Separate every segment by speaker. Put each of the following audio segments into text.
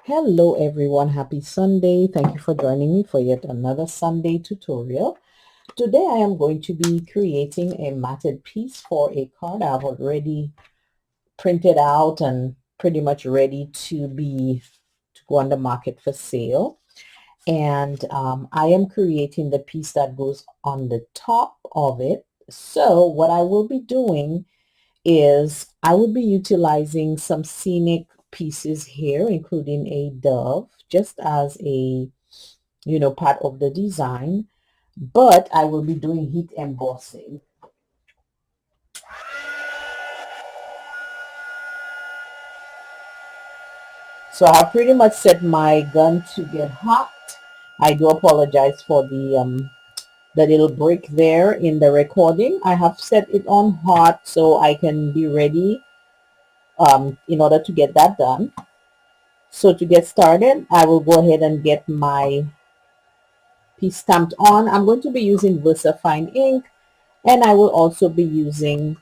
Speaker 1: Hello everyone, happy Sunday. Thank you for joining me for yet another Sunday tutorial. Today I am going to be creating a matted piece for a card I've already printed out and pretty much ready to go on the market for sale. And I am creating the piece that goes on the top of it. So what I will be doing is I would be utilizing some scenic pieces here, including a dove, just as a, part of the design, but I will be doing heat embossing. So I have pretty much set my gun to get hot. I do apologize for the little break there in the recording. I have set it on hot so I can be ready in order to get that done. So to get started, I will go ahead and get my piece stamped on. I'm going to be using VersaFine ink, and I will also be using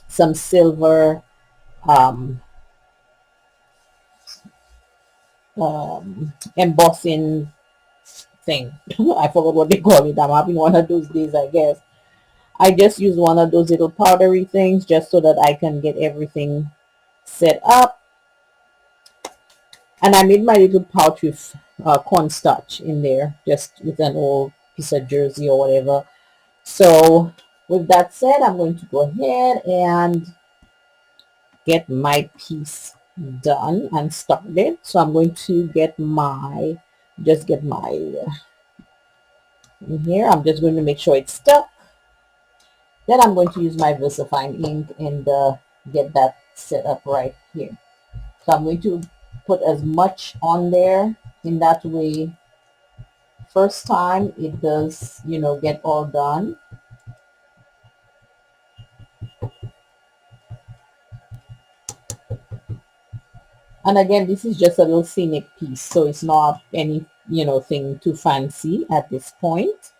Speaker 1: some silver um, embossing thing. I forgot what they call it. I'm having one of those days, I guess. I just use one of those little powdery things just so that I can get everything set up. And I made my little pouch with cornstarch in there, just with an old piece of jersey or whatever. So with that said, I'm going to go ahead and get my piece done and started. So I'm going to get my in here. I'm just going to make sure it's stuck. Then I'm going to use my VersaFine ink and get that set up right here. So I'm going to put as much on there. In that way, first time it does, get all done. And again, this is just a little scenic piece, so it's not any, thing too fancy at this point.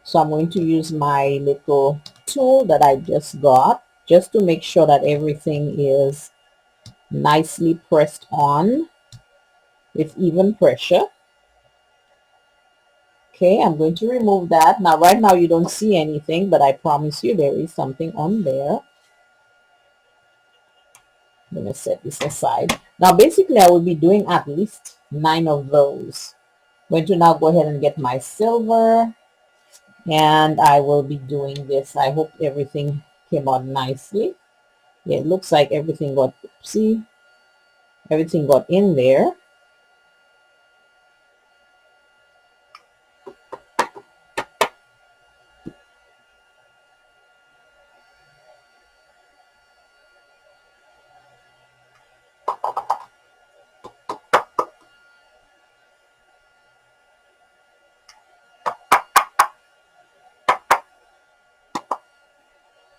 Speaker 1: So I'm going to use my little tool that I just got just to make sure that everything is nicely pressed on with even pressure. Okay, I'm going to remove that. Now, right now you don't see anything, but I promise you there is something on there. I'm going to set this aside. Now, basically, I will be doing at least 9 of those. I'm going to now go ahead and get my silver, and I will be doing this. I hope everything came out nicely. Yeah, it looks like everything got, see, everything got in there.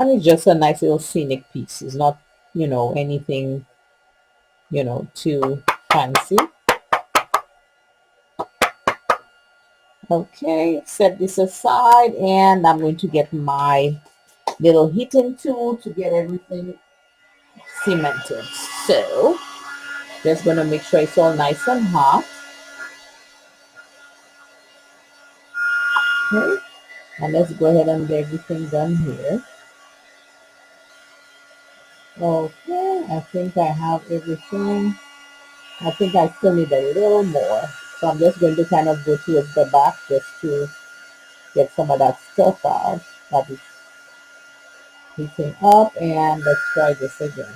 Speaker 1: And it's just a nice little scenic piece. It's not, anything, too fancy. Okay, set this aside, and I'm going to get my little heating tool to get everything cemented. So just going to make sure it's all nice and hot. Okay, and let's go ahead and get everything done here. Okay, I think I have everything. I think I still need a little more. So I'm just going to kind of go towards the back just to get some of that stuff out that is heating up. And let's try this again.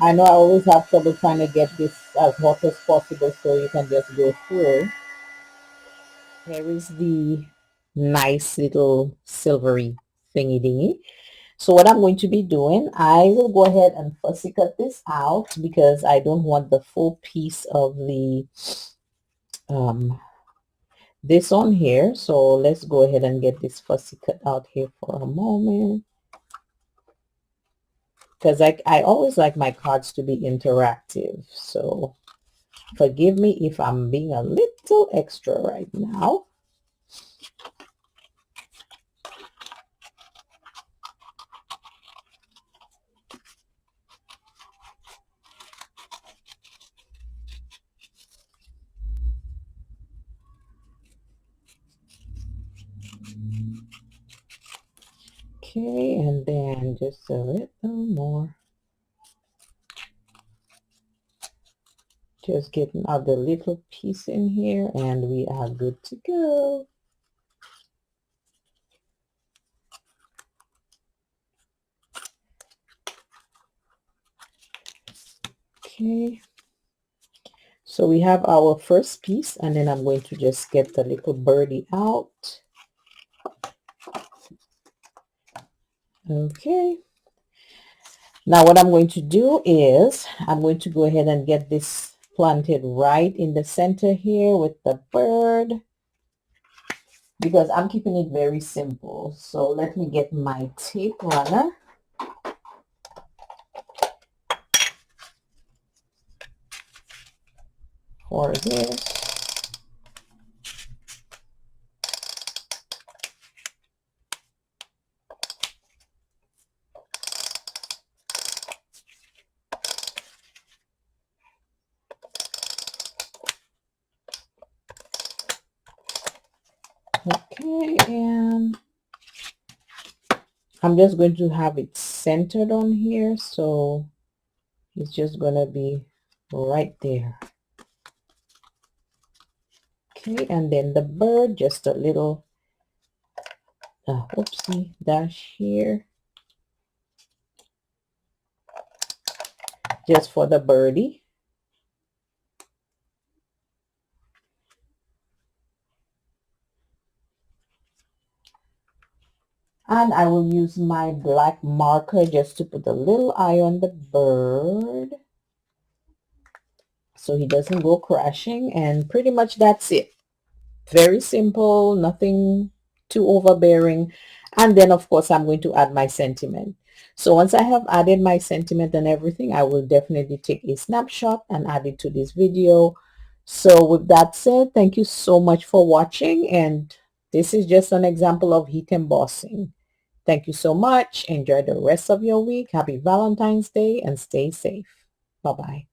Speaker 1: I know I always have trouble trying to get this as hot as possible so you can just go through. Here is the nice little silvery thingy dingy. So what I'm going to be doing, I will go ahead and fussy cut this out because I don't want the full piece of the this on here. So let's go ahead and get this fussy cut out here for a moment, because I always like my cards to be interactive. So forgive me if I'm being a little extra right now. Okay, and then just a little more. Just getting other little piece in here and we are good to go. Okay, so we have our first piece, and then I'm going to just get the little birdie out. Okay, now what I'm going to do is I'm going to go ahead and get this planted right in the center here with the bird, because I'm keeping it very simple. So let me get my tape runner. For this. Okay, and I'm just going to have it centered on here, so it's just gonna be right there. Okay, and then the bird, just a little oopsie dash here, just for the birdie. And I will use my black marker just to put a little eye on the bird so he doesn't go crashing, and pretty much that's it. Very simple, nothing too overbearing. And then of course I'm going to add my sentiment. So once I have added my sentiment and everything, I will definitely take a snapshot and add it to this video. So with that said, thank you so much for watching, and this is just an example of heat embossing. Thank you so much. Enjoy the rest of your week. Happy Valentine's Day and stay safe. Bye-bye.